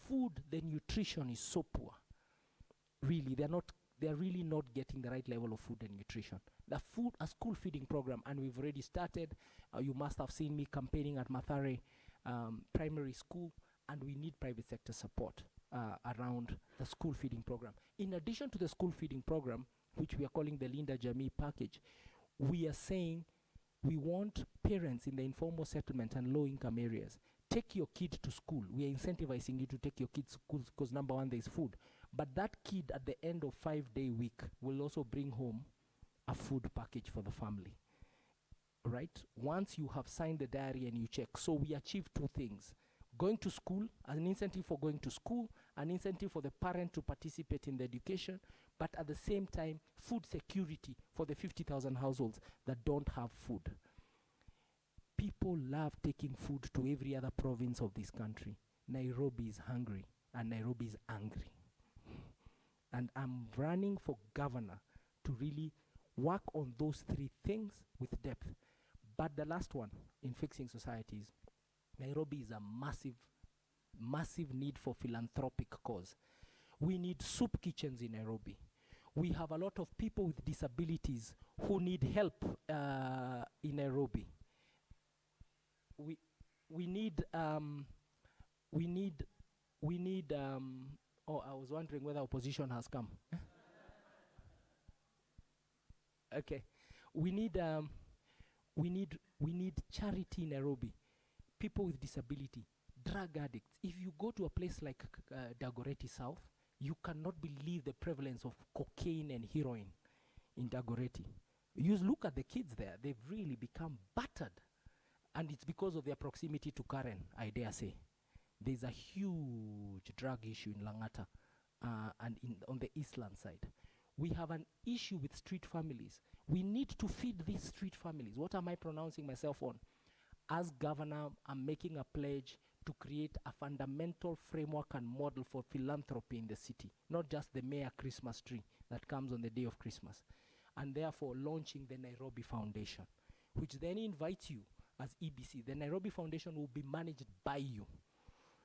food, the nutrition is so poor. Really, they're really not getting the right level of food and nutrition. The food, a school feeding program, and we've already started. You must have seen me campaigning at Mathare Primary School, and we need private sector support around the school feeding program. In addition to the school feeding program, which we are calling the Linda Jamii package, we are saying we want parents in the informal settlement and low-income areas, take your kid to school. We are incentivizing you to take your kids to school because number one, there is food. But that kid at the end of 5-day week will also bring home a food package for the family, right? Once you have signed the diary and you check. So we achieve two things. Going to school, an incentive for going to school, an incentive for the parent to participate in the education, but at the same time, food security for the 50,000 households that don't have food. People love taking food to every other province of this country. Nairobi is hungry, and Nairobi is angry. And I'm running for governor to really work on those three things with depth. But the last one in fixing societies, Nairobi is a massive need for philanthropic cause. We need soup kitchens in Nairobi. We have a lot of people with disabilities who need help in Nairobi. We need oh, I was wondering whether opposition has come. Okay, we need charity in Nairobi. People with disability, drug addicts. If you go to a place like Dagoretti South, you cannot believe the prevalence of cocaine and heroin in Dagoretti. You look at the kids there, they've really become battered. And it's because of their proximity to Karen, I dare say. There's a huge drug issue in Langata and on the Eastland side. We have an issue with street families. We need to feed these street families. What am I pronouncing myself on? As governor, I'm making a pledge to create a fundamental framework and model for philanthropy in the city, not just the mayor Christmas tree that comes on the day of Christmas. And therefore launching the Nairobi Foundation, which then invites you as EBC. The Nairobi Foundation will be managed by you.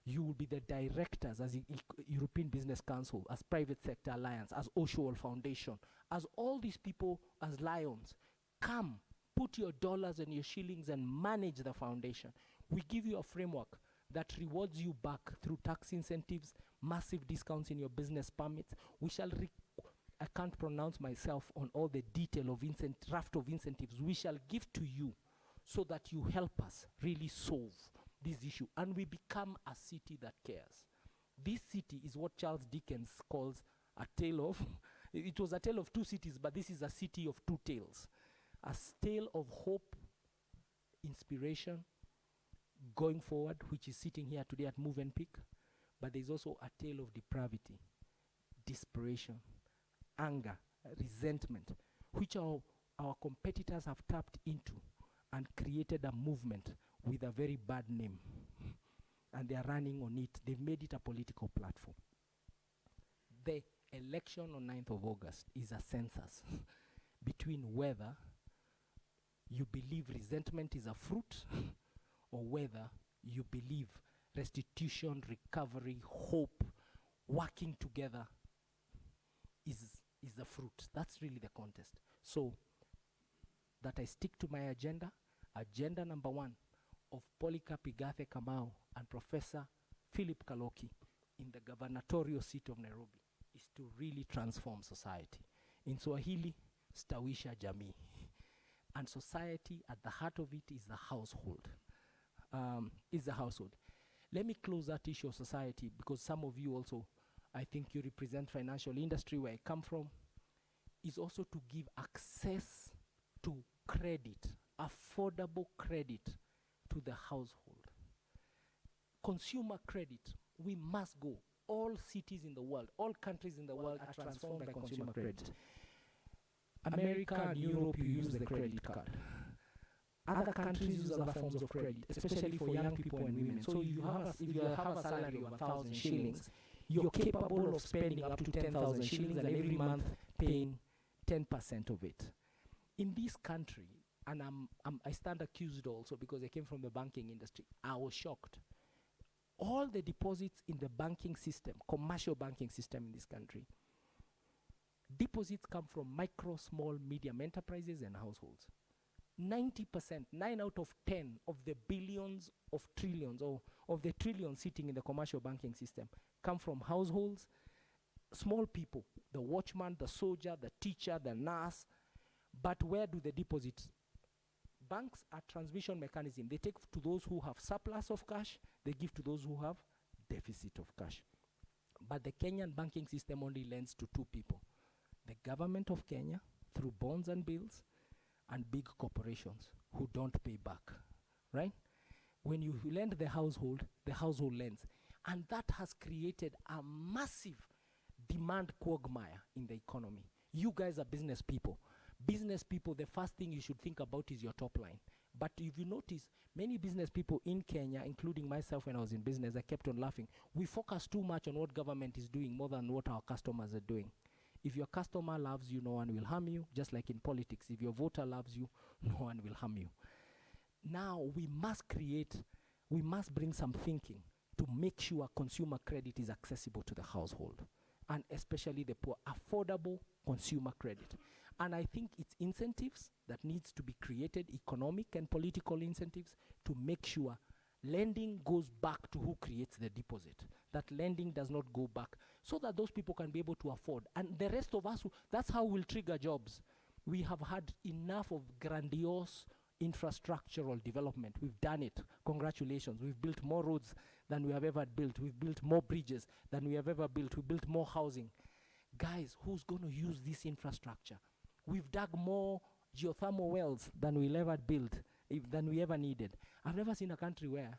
You will be the directors as European Business Council, as Private Sector Alliance, as Osho Foundation, as all these people, as lions. Come, put your dollars and your shillings and manage the foundation. We give you a framework that rewards you back through tax incentives, massive discounts in your business permits. We shall, I can't pronounce myself on all the detail of draft of incentives we shall give to you so that you help us really solve this issue and we become a city that cares. This city is what Charles Dickens calls a tale of, it was a tale of two cities, but this is a city of two tales. A tale of hope, inspiration, going forward, which is sitting here today at Move and Pick, but there's also a tale of depravity, desperation, anger, resentment, which our competitors have tapped into and created a movement with a very bad name. And they are running on it. They've made it a political platform. The election on 9th of August is a census between whether you believe resentment is a fruit or whether you believe restitution, recovery, hope, working together is the fruit. That's really the contest. So that I stick to my agenda. Agenda number 1 of Polycarp Igathe Kamau and Professor Philip Kaloki in the gubernatorial seat of Nairobi is to really transform society. In Swahili, stawisha jamii. And society, at the heart of it, is the household. Let me close that issue of society because some of you also, I think you represent financial industry where I come from, is also to give access to credit, affordable credit to the household. Consumer credit, we must go. All cities in the world, all countries in the world are transformed by consumer credit. America and Europe, you use the credit card. Other countries use other forms of credit, especially for young people and women. So if you have a salary of 1,000 shillings, you're capable of spending up to 10,000 shillings and every month paying 10% of it. In this country, and I stand accused also because I came from the banking industry, I was shocked. all the deposits in the banking system, commercial banking system in this country, deposits come from micro, small, medium enterprises and households. 90%, 9 out of 10 of the billions of trillions, or of the trillions sitting in the commercial banking system, come from households, small people, the watchman, the soldier, the teacher, the nurse. But where do the deposits? Banks are transmission mechanism. They take to those who have surplus of cash, they give to those who have deficit of cash. But the Kenyan banking system only lends to two people: the government of Kenya through bonds and bills, and big corporations who don't pay back, right? When you lend the household lends. And that has created a massive demand quagmire in the economy. You guys are business people. Business people, the first thing you should think about is your top line. But if you notice, many business people in Kenya, including myself when I was in business, I kept on laughing. We focus too much on what government is doing more than what our customers are doing. If your customer loves you, no one will harm you, just like in politics. If your voter loves you, no one will harm you. Now we must bring some thinking to make sure consumer credit is accessible to the household, and especially the poor, affordable consumer credit. And I think it's incentives that needs to be created, economic and political incentives, to make sure lending goes back to who creates the deposit, that lending does not go back, so that those people can be able to afford. And the rest of us, that's how we'll trigger jobs. We have had enough of grandiose infrastructural development. We've done it. Congratulations. We've built more roads than we have ever built. We've built more bridges than we have ever built. We've built more housing. Guys, who's going to use this infrastructure? We've dug more geothermal wells than we'll ever build, than we ever needed. I've never seen a country where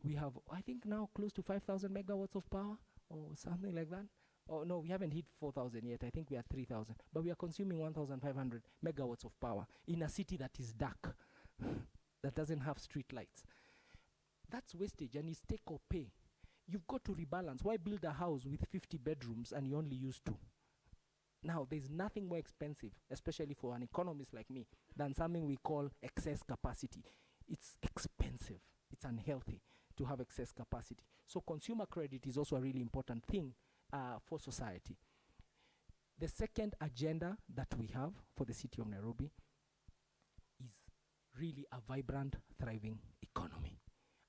we have, I think now, close to 5,000 megawatts of power or something like that. Oh no, we haven't hit 4,000 yet. I think we are 3,000. But we are consuming 1,500 megawatts of power in a city that is dark, that doesn't have street lights. That's wastage, and it's take or pay. You've got to rebalance. Why build a house with 50 bedrooms and you only use 2? Now, there's nothing more expensive, especially for an economist like me, than something we call excess capacity. It's expensive. It's unhealthy to have excess capacity. So consumer credit is also a really important thing for society. The second agenda that we have for the city of Nairobi is really a vibrant, thriving economy.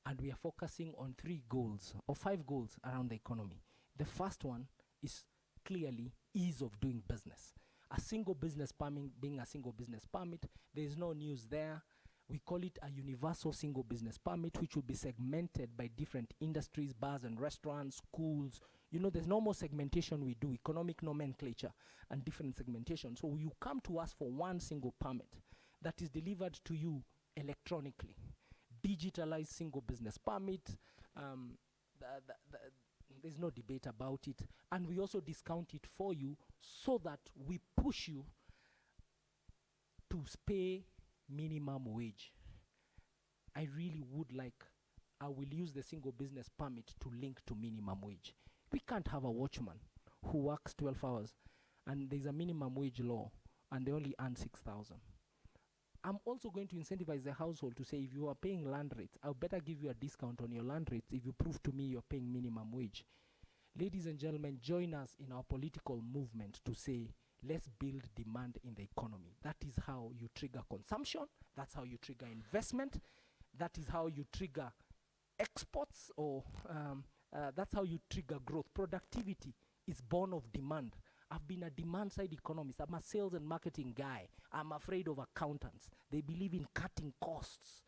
And we are focusing on 3 goals, or 5 goals around the economy. The first one is clearly ease of doing business. A single business permit being a single business permit, there is no news there. We call it a universal single business permit, which will be segmented by different industries, bars and restaurants, schools. You know, there's no more segmentation we do, economic nomenclature and different segmentation. So you come to us for one single permit that is delivered to you electronically. Digitalized single business permit. There's no debate about it. And we also discount it for you so that we push you to pay minimum wage. I really would like, I will use the single business permit to link to minimum wage. We can't have a watchman who works 12 hours and there's a minimum wage law and they only earn 6,000. I'm also going to incentivize the household to say, if you are paying land rates, I'll better give you a discount on your land rates if you prove to me you're paying minimum wage. Ladies and gentlemen, join us in our political movement to say, let's build demand in the economy. That is how you trigger consumption. That's how you trigger investment. That is how you trigger exports, or that's how you trigger growth. Productivity is born of demand. I've been a demand-side economist. I'm a sales and marketing guy. I'm afraid of accountants. They believe in cutting costs.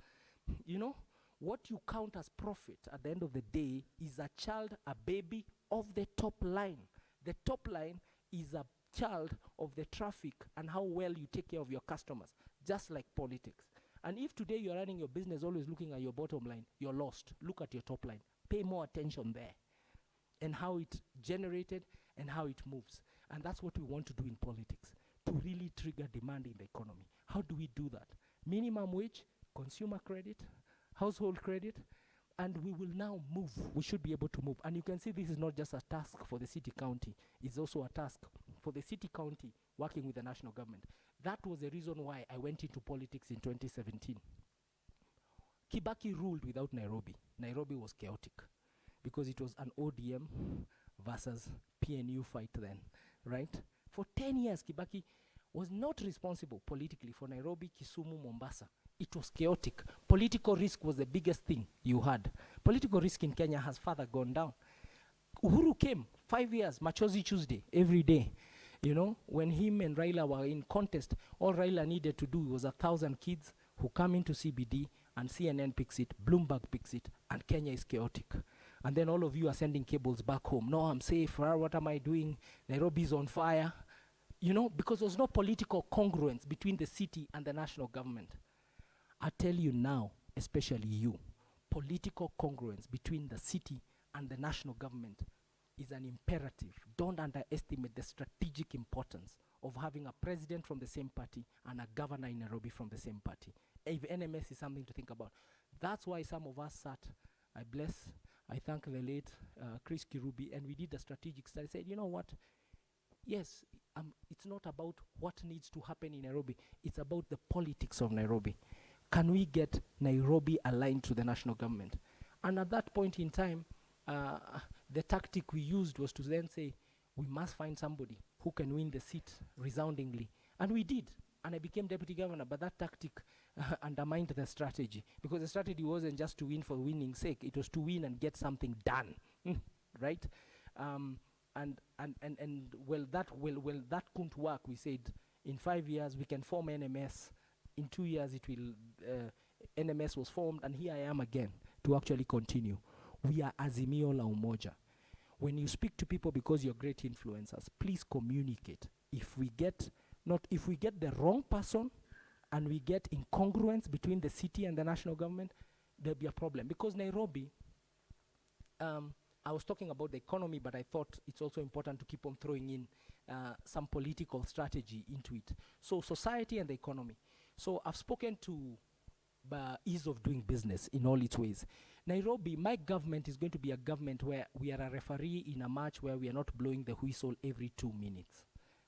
You know, what you count as profit at the end of the day is a child, a baby of the top line. The top line is a child of the traffic and how well you take care of your customers, just like politics. And if today you're running your business always looking at your bottom line, you're lost. Look at your top line. Pay more attention there and how it's generated and how it moves. And that's what we want to do in politics, to really trigger demand in the economy. How do we do that? Minimum wage, consumer credit, household credit, and we will now move. We should be able to move. And you can see this is not just a task for the city county. It's also a task for the city county working with the national government. That was the reason why I went into politics in 2017. Kibaki ruled without Nairobi. Nairobi was chaotic. because it was an ODM versus PNU fight then, right? For 10 years, Kibaki was not responsible politically for Nairobi, Kisumu, Mombasa. It was chaotic. Political risk was the biggest thing you had. Political risk in Kenya has further gone down. Uhuru came, 5 years, Machozi Tuesday, every day. You know, when him and Raila were in contest, all Raila needed to do was 1,000 kids who come into CBD, and CNN picks it, Bloomberg picks it, and Kenya is chaotic. And then all of you are sending cables back home. No, I'm safe. What am I doing? Nairobi's on fire. You know, because there's no political congruence between the city and the national government. I tell you now, especially you, political congruence between the city and the national government is an imperative. Don't underestimate the strategic importance of having a president from the same party and a governor in Nairobi from the same party. If NMS is something to think about. That's why some of us sat, I thank the late Chris Kirubi, and we did a strategic study. Said, you know what? Yes, it's not about what needs to happen in Nairobi. It's about the politics of Nairobi. Can we get Nairobi aligned to the national government? And at that point in time, the tactic we used was to then say, we must find somebody who can win the seat resoundingly. And we did. And I became deputy governor, but that tactic undermined the strategy, because the strategy wasn't just to win for winning's sake. It was to win and get something done, right? That couldn't work. We said, in 5 years, we can form NMS. In 2 years, NMS was formed, and here I am again to actually continue. We are Azimio la Umoja. When you speak to people, because you're great influencers, please communicate. If we get the wrong person and we get incongruence between the city and the national government, there'll be a problem. Because Nairobi, I was talking about the economy, but I thought it's also important to keep on throwing in some political strategy into it. So society and the economy. So I've spoken to ease of doing business in all its ways. Nairobi, my government is going to be a government where we are a referee in a match where we are not blowing the whistle every 2 minutes.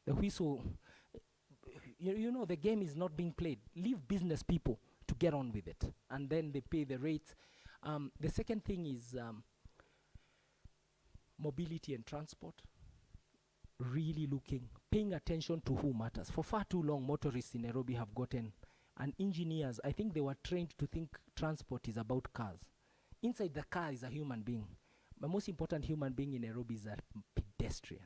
The whistle, you know, the game is not being played. Leave business people to get on with it, and then they pay the rates. The second thing is mobility and transport. Really paying attention to who matters. For far too long, motorists in Nairobi have gotten, and engineers, I think they were trained to think transport is about cars. Inside the car is a human being. The most important human being in Nairobi is a pedestrian.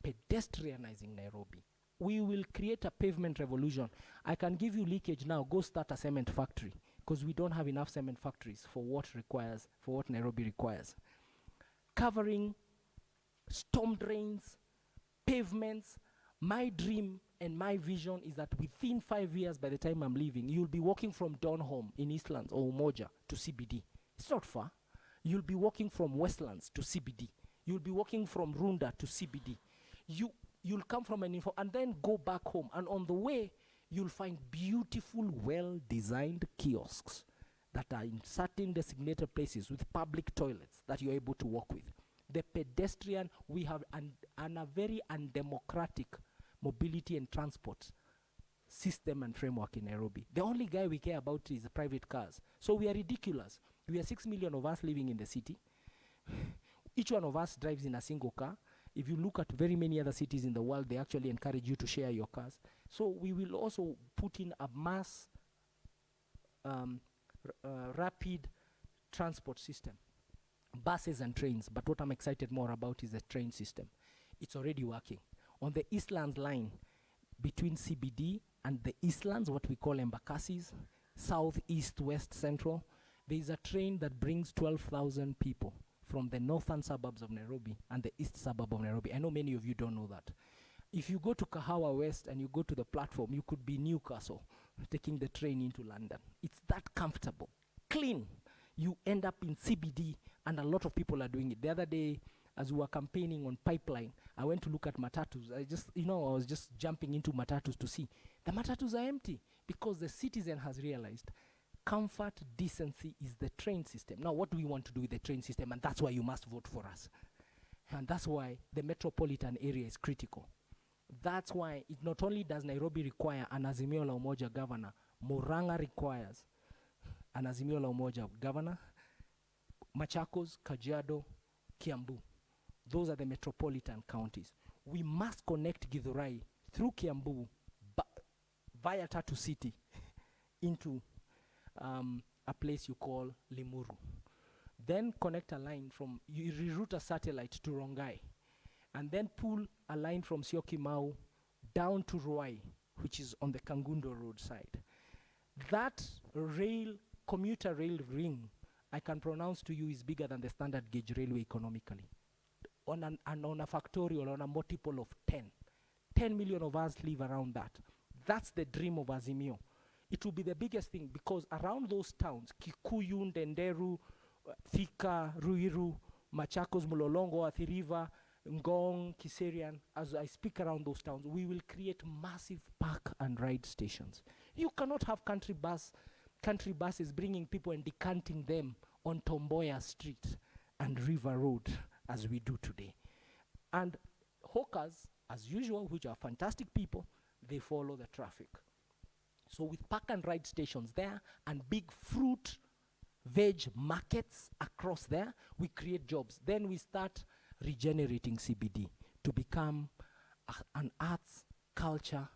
Pedestrianizing Nairobi. We will create a pavement revolution. I can give you leakage now. Go start a cement factory, because we don't have enough cement factories for what Nairobi requires. Covering storm drains, pavements. My dream and my vision is that within 5 years, by the time I'm leaving, you'll be walking from Donholm in Eastlands or Umoja to CBD. It's not far. You'll be walking from Westlands to CBD. You'll be walking from Runda to CBD. You'll come from and then go back home. And on the way, you'll find beautiful, well-designed kiosks that are in certain designated places with public toilets that you're able to walk with. The pedestrian, we have a very undemocratic mobility and transport system and framework in Nairobi. The only guy we care about is private cars. So we are ridiculous. We are 6 million of us living in the city. Each one of us drives in a single car. If you look at very many other cities in the world, they actually encourage you to share your cars. So we will also put in a mass rapid transport system, buses and trains. But what I'm excited more about is the train system. It's already working. On the Eastlands line, between CBD and the Eastlands, what we call Embakasis, south, east, west, central, there is a train that brings 12,000 people from the northern suburbs of Nairobi and the east suburb of Nairobi. I know many of you don't know that. If you go to Kahawa West and you go to the platform, you could be Newcastle, taking the train into London. It's that comfortable, clean. You end up in CBD, and a lot of people are doing it. The other day, as we were campaigning on Pipeline, I went to look at matatus. I was just jumping into matatus to see. The matatus are empty because the citizen has realized comfort, decency is the train system. Now, what do we want to do with the train system? And that's why you must vote for us. And that's why the metropolitan area is critical. That's why it not only does Nairobi require an Azimio la Umoja governor, Murang'a requires an Azimio la Umoja governor, Machakos, Kajiado, Kiambu. Those are the metropolitan counties. We must connect Githurai through Kiambu via Tatu City into a place you call Limuru. Then connect a line from, you reroute a satellite to Rongai, and then pull a line from Syokimau down to Ruai, which is on the Kangundo Road side. That commuter rail ring, I can pronounce to you, is bigger than the standard gauge railway economically. On a factorial, on a multiple of 10. 10 million of us live around that. That's the dream of Azimio. It will be the biggest thing, because around those towns, Kikuyu, Ndenderu, Thika, Ruiru, Machakos, Mulolongo, Athi River, Ngong, Kiserian, as I speak around those towns, we will create massive park and ride stations. You cannot have country buses bringing people and decanting them on Tomboya Street and River Road as we do today. And hawkers, as usual, which are fantastic people, they follow the traffic. So with park and ride stations there and big fruit, veg markets across there, we create jobs. Then we start regenerating CBD to become an arts, culture,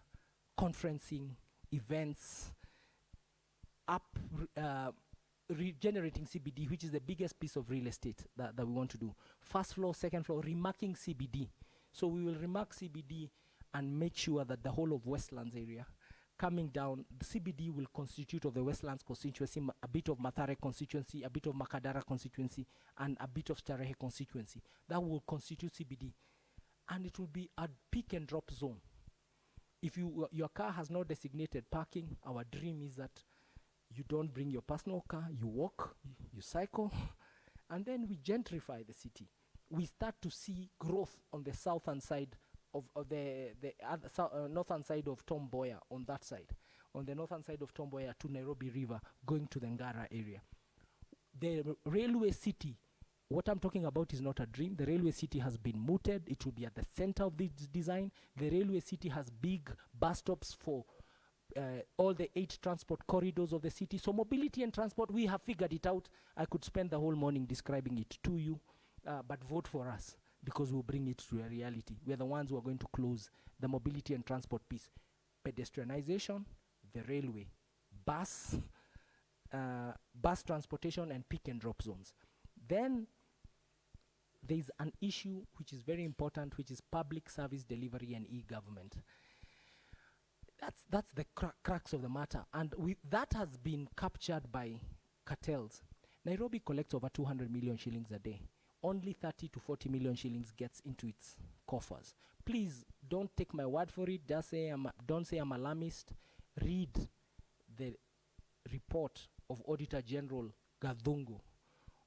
conferencing, events, regenerating CBD, which is the biggest piece of real estate that we want to do. First floor, second floor, remarking CBD. So we will remark CBD and make sure that the whole of Westlands area coming down, the CBD will constitute of the Westlands constituency, a bit of Mathare constituency, a bit of Makadara constituency, and a bit of Starehe constituency. That will constitute CBD. And it will be a pick and drop zone. If your car has no designated parking, our dream is that you don't bring your personal car, you walk, you cycle, and then we gentrify the city. We start to see growth on the southern side of the other northern side of Tom Mboya, on that side. On the northern side of Tom Mboya to Nairobi River, going to the Ngara area. The railway city, what I'm talking about is not a dream. The railway city has been mooted. It will be at the center of this design. The railway city has big bus stops for all the 8 transport corridors of the city. So mobility and transport, we have figured it out. I could spend the whole morning describing it to you, but vote for us, because we'll bring it to a reality. We're the ones who are going to close the mobility and transport piece. Pedestrianization, the railway, bus transportation, and pick and drop zones. Then there's an issue which is very important, which is public service delivery and e-government. That's the crux of the matter, and that has been captured by cartels. Nairobi collects over 200 million shillings a day. Only 30 to 40 million shillings gets into its coffers. Please don't take my word for it. Don't say I'm alarmist. Read the report of Auditor General Gathungu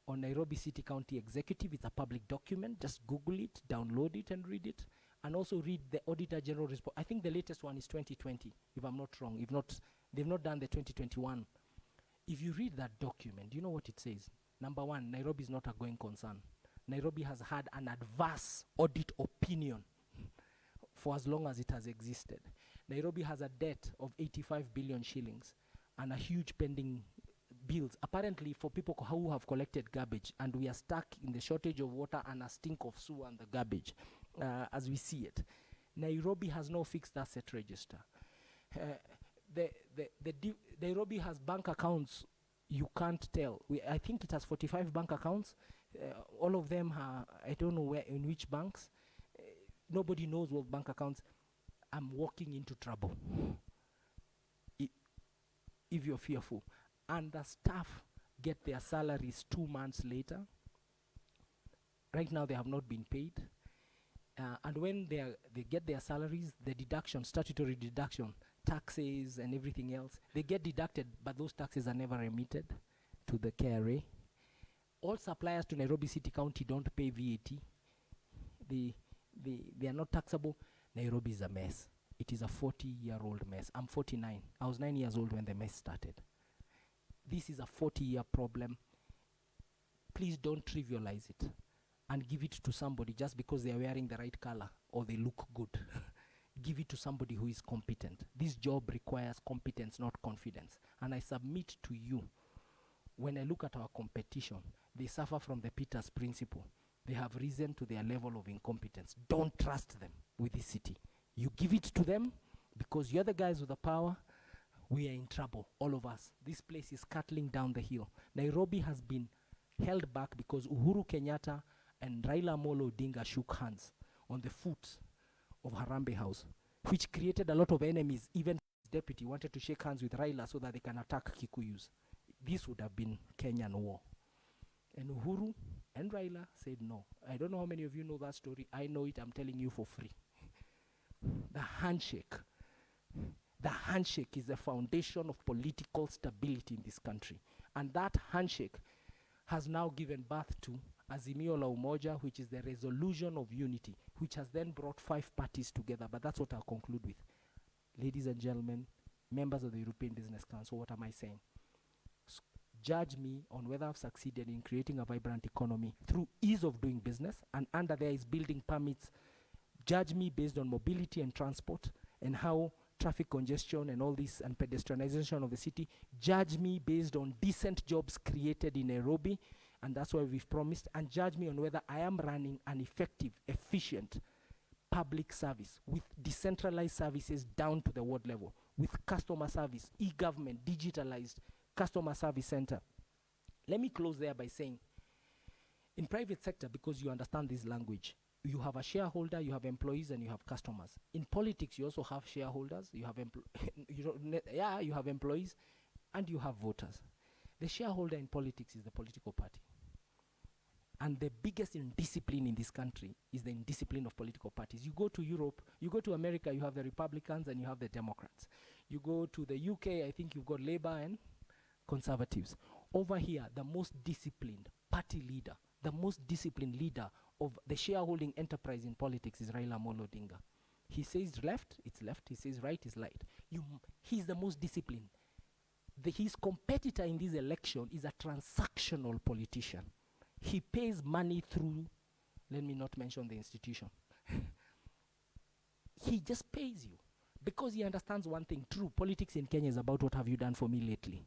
on Nairobi City County Executive. It's a public document. Just Google it, download it, and read it. And also read the Auditor General report. I think the latest one is 2020, if I'm not wrong. If not, they've not done the 2021. If you read that document, you know what it says? Number one, Nairobi is not a going concern. Nairobi has had an adverse audit opinion for as long as it has existed. Nairobi has a debt of 85 billion shillings and a huge pending bills, apparently for people who have collected garbage, and we are stuck in the shortage of water and a stink of sewer and the garbage as we see it. Nairobi has no fixed asset register. Nairobi has bank accounts you can't tell. I think it has 45 bank accounts. All of them are, I don't know in which banks. Nobody knows what bank accounts. I'm walking into trouble if you're fearful. And the staff get their salaries 2 months later. Right now they have not been paid. And when they get their salaries, the deduction, statutory deduction, taxes and everything else, they get deducted, but those taxes are never remitted to the KRA. All suppliers to Nairobi City County don't pay VAT. They are not taxable. Nairobi is a mess. It is a 40-year-old mess. I'm 49. I was 9 years old when the mess started. This is a 40-year problem. Please don't trivialize it and give it to somebody just because they are wearing the right color or they look good. Give it to somebody who is competent. This job requires competence, not confidence. And I submit to you, when I look at our competition, They suffer from the Peter's principle. They have risen to their level of incompetence. Don't trust them with this city. You give it to them because you're the guys with the power. We are in trouble, all of us. This place is scuttling down the hill. Nairobi has been held back because Uhuru Kenyatta and Raila Amolo Odinga shook hands on the foot of Harambee House, which created a lot of enemies. Even his deputy wanted to shake hands with Raila so that they can attack Kikuyus. This would have been Kenyan war. And Uhuru and Raila said no. I don't know how many of you know that story. I know it. I'm telling you for free. The handshake. The handshake is the foundation of political stability in this country. And that handshake has now given birth to Azimio la Umoja, which is the resolution of unity, which has then brought 5 parties together. But that's what I'll conclude with. Ladies and gentlemen, members of the European Business Council, what am I saying? Judge me on whether I've succeeded in creating a vibrant economy through ease of doing business, and under there is building permits. Judge me based on mobility and transport and how traffic congestion and all this and pedestrianization of the city. Judge me based on decent jobs created in Nairobi, and that's what we've promised. And judge me on whether I am running an effective, efficient public service with decentralized services down to the ward level, with customer service, e-government, digitalized customer service center. Let me close there by saying, in private sector, because you understand this language, you have a shareholder, you have employees, and you have customers. In politics, you also have shareholders, you have you have employees, and you have voters. The shareholder in politics is the political party. And the biggest indiscipline in this country is the indiscipline of political parties. You go to Europe, you go to America, you have the Republicans and you have the Democrats. You go to the UK, I think you've got Labour and Conservatives. Over here, the most disciplined party leader, the most disciplined leader of the shareholding enterprise in politics is Raila Amolo Odinga. He says left, it's left. He says right, is right. He's the most disciplined. His competitor in this election is a transactional politician. He pays money through, let me not mention the institution. He just pays you because he understands one thing. True, politics in Kenya is about what have you done for me lately.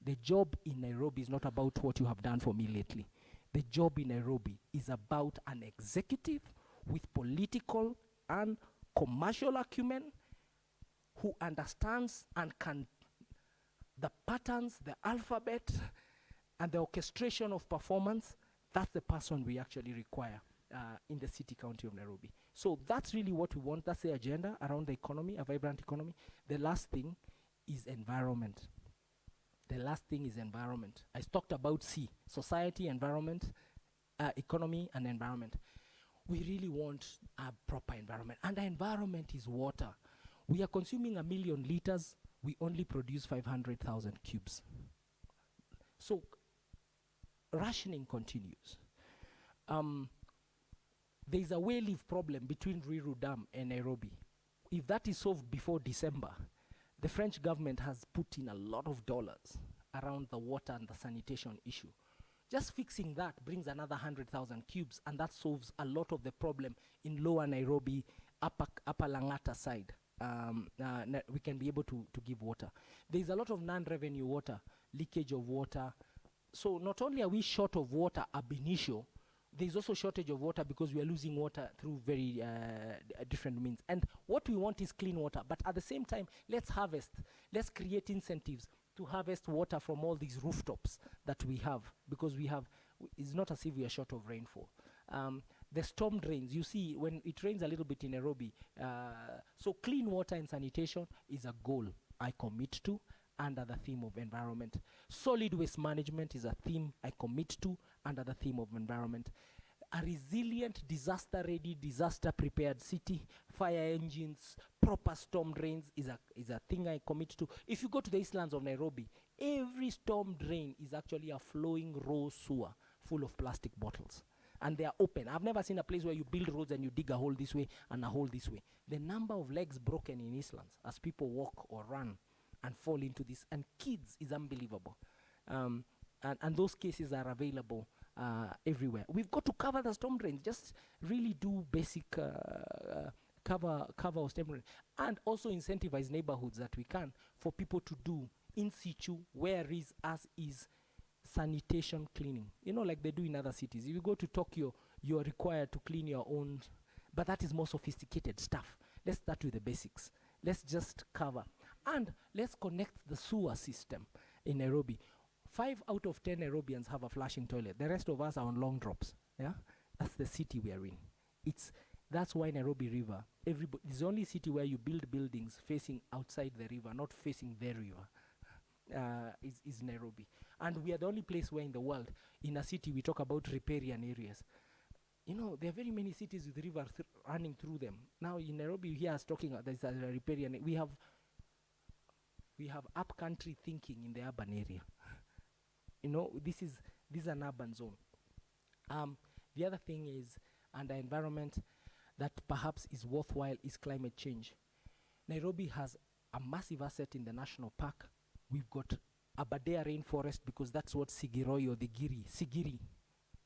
The job in Nairobi is not about what you have done for me lately. The job in Nairobi is about an executive with political and commercial acumen who understands and can the patterns, the alphabet, and the orchestration of performance. That's the person we actually require in the city county of Nairobi. So that's really what we want. That's the agenda around the economy, a vibrant economy. The last thing is environment. The last thing is environment. I talked about C, society, environment, economy, and environment. We really want a proper environment. And the environment is water. We are consuming 1 million liters. We only produce 500,000 cubes. So rationing continues. There's a wayleave problem between Ruiru Dam and Nairobi. If that is solved before December, the French government has put in a lot of dollars around the water and the sanitation issue. Just fixing that brings another 100,000 cubes, and that solves a lot of the problem in lower Nairobi, upper Langata side. We can be able to give water. There's a lot of non-revenue water, leakage of water. So not only are we short of water ab initio, there's also shortage of water because we are losing water through very different means. And what we want is clean water. But at the same time, let's harvest. Let's create incentives to harvest water from all these rooftops that we have, because it's not as if we are short of rainfall. The storm drains, you see, when it rains a little bit in Nairobi, so clean water and sanitation is a goal I commit to under the theme of environment. Solid waste management is a theme I commit to under the theme of environment. A resilient, disaster-ready, disaster-prepared city, fire engines, proper storm drains is a thing I commit to. If you go to the Eastlands of Nairobi, every storm drain is actually a flowing raw sewer full of plastic bottles. And they are open. I've never seen a place where you build roads and you dig a hole this way and a hole this way. The number of legs broken in Eastlands as people walk or run and fall into this, and kids, is unbelievable. And those cases are available everywhere. We've got to cover the storm drains. Just really do basic cover of storm drains, and also incentivize neighborhoods that we can for people to do in situ, where is as is sanitation cleaning. You know, like they do in other cities. If you go to Tokyo, you're required to clean your own, but that is more sophisticated stuff. Let's start with the basics. Let's just cover. And let's connect the sewer system in Nairobi. 5 out of 10 Nairobians have a flushing toilet. The rest of us are on long drops. Yeah, that's the city we are in. That's why Nairobi River, it's the only city where you build buildings facing outside the river, not facing the river. Is Nairobi. And we are the only place where in the world, in a city, we talk about riparian areas. You know, there are very many cities with rivers running through them. Now in Nairobi, here is talking there's a riparian. We have upcountry thinking in the urban area. You know, this is an urban zone. The other thing is, under environment, that perhaps is worthwhile is climate change. Nairobi has a massive asset in the national park. We've got Aberdare rainforest, because that's what Sigiroi or the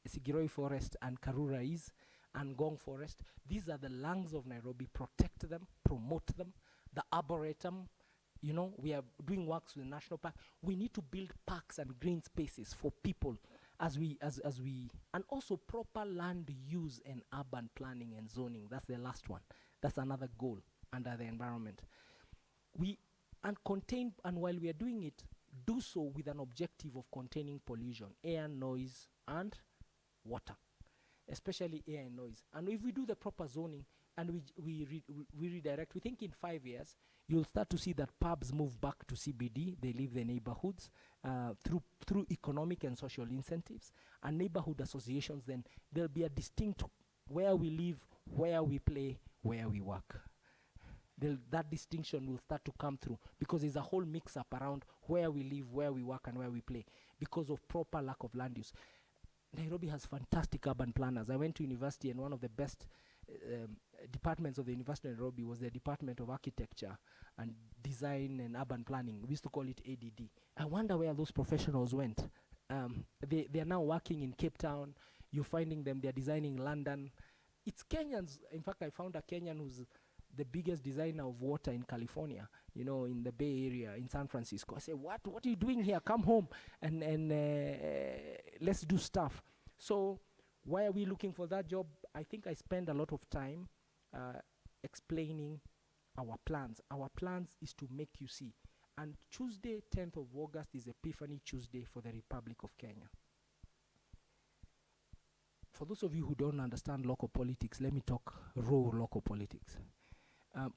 Sigiroi forest and Karura is, and Ngong forest. These are the lungs of Nairobi. Protect them, promote them. The Arboretum, you know, we are doing works with the national park. We need to build parks and green spaces for people as we, and also proper land use and urban planning and zoning. That's the last one. That's another goal under the environment. And while we are doing it, do so with an objective of containing pollution, air, noise, and water, especially air and noise. And if we do the proper zoning and we redirect, we think in 5 years, you'll start to see that pubs move back to CBD, they leave the neighborhoods through economic and social incentives, and neighborhood associations. Then there'll be a distinct where we live, where we play, where we work. That distinction will start to come through, because there's a whole mix-up around where we live, where we work, and where we play, because of proper lack of land use. Nairobi has fantastic urban planners. I went to university, and one of the best departments of the University of Nairobi was the Department of Architecture and Design and Urban Planning. We used to call it ADD. I wonder where those professionals went. They are now working in Cape Town. You're finding them, they're designing London. It's Kenyans. In fact, I found a Kenyan who's the biggest designer of water in California, you know, in the Bay Area, in San Francisco. I said, what are you doing here? Come home and let's do stuff. So why are we looking for that job? I think I spend a lot of time explaining our plans. Our plans is to make you see. And Tuesday, 10th of August, is Epiphany Tuesday for the Republic of Kenya. For those of you who don't understand local politics, let me talk raw local politics.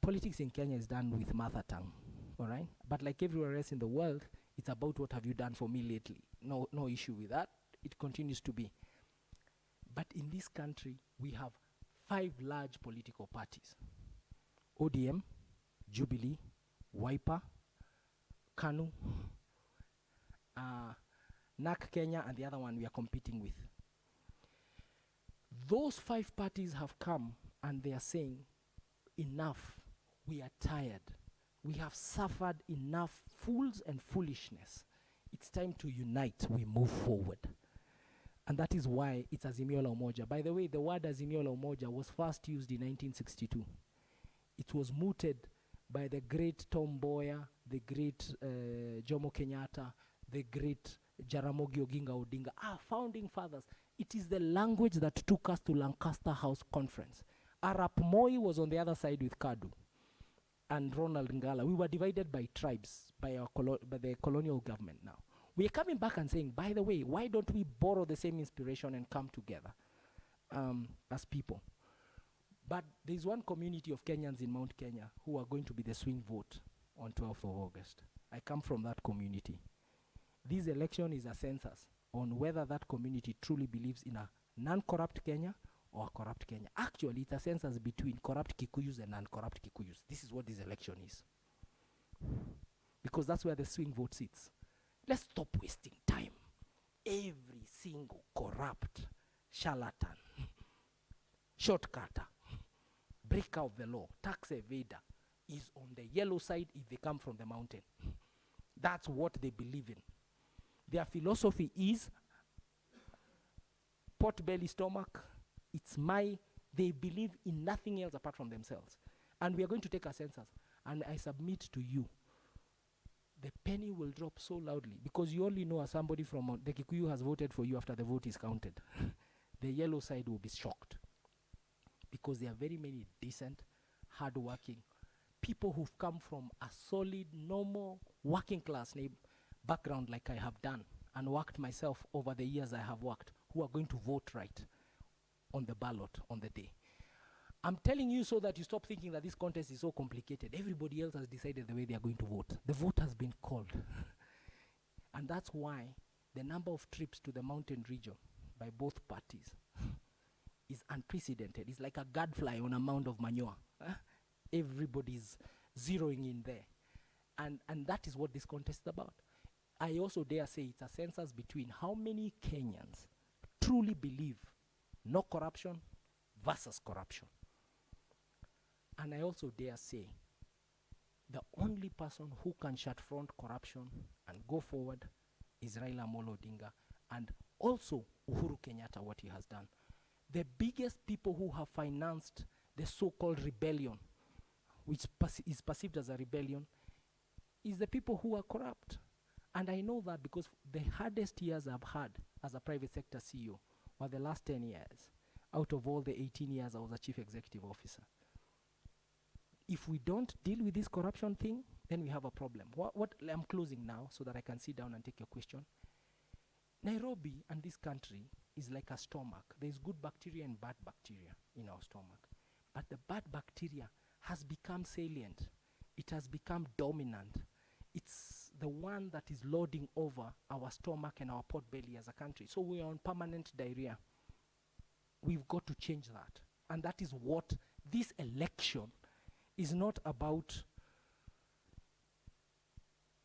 Politics in Kenya is done with mother tongue, all right? But like everywhere else in the world, it's about what have you done for me lately. No issue with that. It continues to be. But in this country, we have 5 large political parties: ODM, Jubilee, Wiper, KANU, NAK Kenya, and the other one we are competing with. Those 5 parties have come and they are saying, enough, we are tired. We have suffered enough fools and foolishness. It's time to unite, we move forward. And that is why it's Azimio la Umoja. By the way, the word Azimio la Umoja was first used in 1962. It was mooted by the great Tom Mboya, the great Jomo Kenyatta, the great Jaramogi Oginga Odinga, our founding fathers. It is the language that took us to Lancaster House Conference. Arap Moi was on the other side with Kadu and Ronald Ngala. We were divided by tribes, by the colonial government now. We are coming back and saying, by the way, why don't we borrow the same inspiration and come together as people? But there's one community of Kenyans in Mount Kenya who are going to be the swing vote on 12th of August. I come from that community. This election is a census on whether that community truly believes in a non-corrupt Kenya or a corrupt Kenya. Actually, it's a census between corrupt Kikuyus and non-corrupt Kikuyus. This is what this election is. Because that's where the swing vote sits. Let's stop wasting time. Every single corrupt charlatan, shortcutter, breaker of the law, tax evader is on the yellow side if they come from the mountain. That's what they believe in. Their philosophy is pot belly stomach. They believe in nothing else apart from themselves. And we are going to take a census. And I submit to you, the penny will drop so loudly, because you only know as somebody from the Kikuyu has voted for you after the vote is counted. The yellow side will be shocked, because there are very many decent, hardworking people who've come from a solid, normal, working class background like I have done and worked myself over the years I have worked, who are going to vote right on the ballot on the day. I'm telling you so that you stop thinking that this contest is so complicated. Everybody else has decided the way they are going to vote. The vote has been called. And that's why the number of trips to the mountain region by both parties is unprecedented. It's like a gadfly on a mound of manure. Everybody's zeroing in there. And that is what this contest is about. I also dare say it's a census between how many Kenyans truly believe no corruption versus corruption. And I also dare say the only person who can shut front corruption and go forward is Raila Amolo Odinga, and also Uhuru Kenyatta, what he has done. The biggest people who have financed the so-called rebellion, which is perceived as a rebellion, is the people who are corrupt. And I know that because the hardest years I've had as a private sector CEO were the last 10 years. Out of all the 18 years I was a chief executive officer. If we don't deal with this corruption thing, then we have a problem. What I'm closing now so that I can sit down and take your question. Nairobi and this country is like a stomach. There's good bacteria and bad bacteria in our stomach. But the bad bacteria has become salient. It has become dominant. It's the one that is loading over our stomach and our pot belly as a country. So we are on permanent diarrhea. We've got to change that. And that is what this election is not about.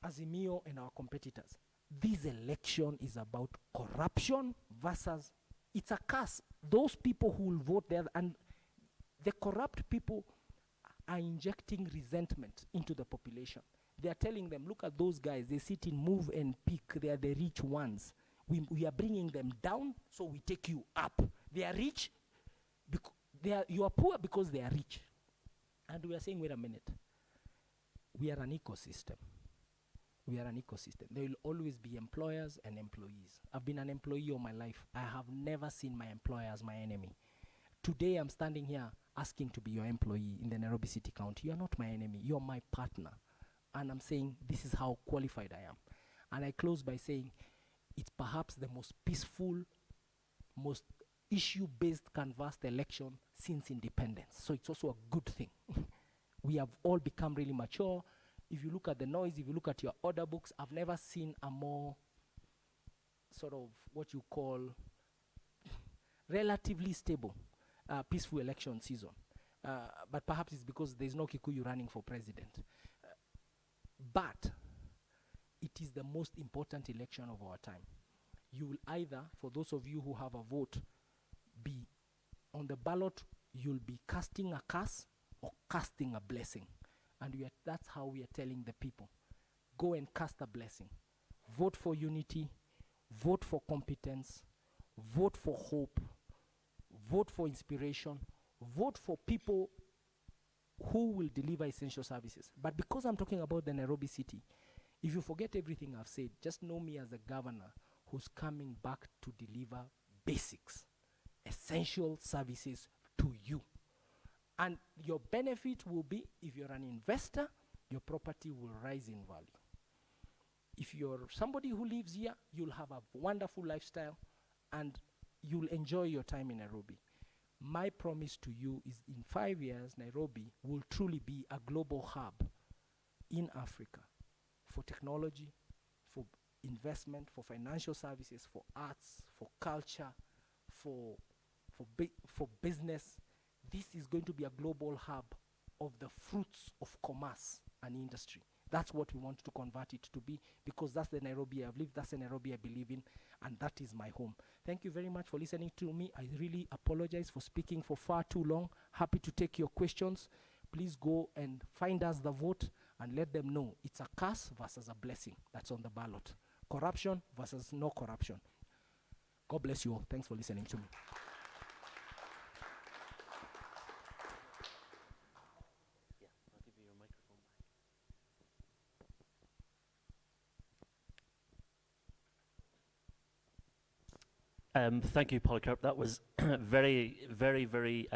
Azimio and our competitors. This election is about corruption versus, it's a curse. Those people who will vote there, and the corrupt people are injecting resentment into the population. They are telling them, look at those guys, they sit in Move and Pick, they are the rich ones. We are bringing them down, so we take you up. They are rich, you are poor because they are rich. And we are saying, wait a minute, we are an ecosystem. We are an ecosystem. There will always be employers and employees. I've been an employee all my life. I have never seen my employer as my enemy. Today I'm standing here asking to be your employee in the Nairobi City County. You're not my enemy, you're my partner. And I'm saying this is how qualified I am. And I close by saying it's perhaps the most peaceful, most issue-based canvassed election since independence. So it's also a good thing. We have all become really mature. If you look at the noise, if you look at your order books, I've never seen a more sort of what you call relatively stable, peaceful election season. But perhaps it's because there's no Kikuyu running for president. But it is the most important election of our time. You will either, for those of you who have a vote, be on the ballot, you'll be casting a curse or casting a blessing. And that's how we are telling the people. Go and cast a blessing. Vote for unity. Vote for competence. Vote for hope. Vote for inspiration. Vote for people who will deliver essential services. But because I'm talking about the Nairobi city, if you forget everything I've said, just know me as a governor who's coming back to deliver basics, essential services to you. And your benefit will be, if you're an investor, your property will rise in value. If you're somebody who lives here, you'll have a wonderful lifestyle and you'll enjoy your time in Nairobi. My promise to you is in 5 years, Nairobi will truly be a global hub in Africa for technology, for investment, for financial services, for arts, for culture, for business. This is going to be a global hub of the fruits of commerce and industry. That's what we want to convert it to be, because that's the Nairobi I've lived, that's the Nairobi I believe in, and that is my home. Thank you very much for listening to me. I really apologize for speaking for far too long. Happy to take your questions. Please go and find us the vote and let them know it's a curse versus a blessing that's on the ballot. Corruption versus no corruption. God bless you all. Thanks for listening to me. Thank you, Polycarp. That was very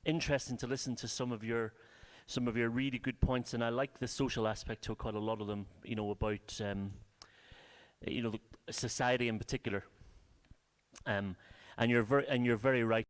interesting to listen to some of your really good points, and I like the social aspect to quite a lot of them. You know, about society in particular. And you're very right.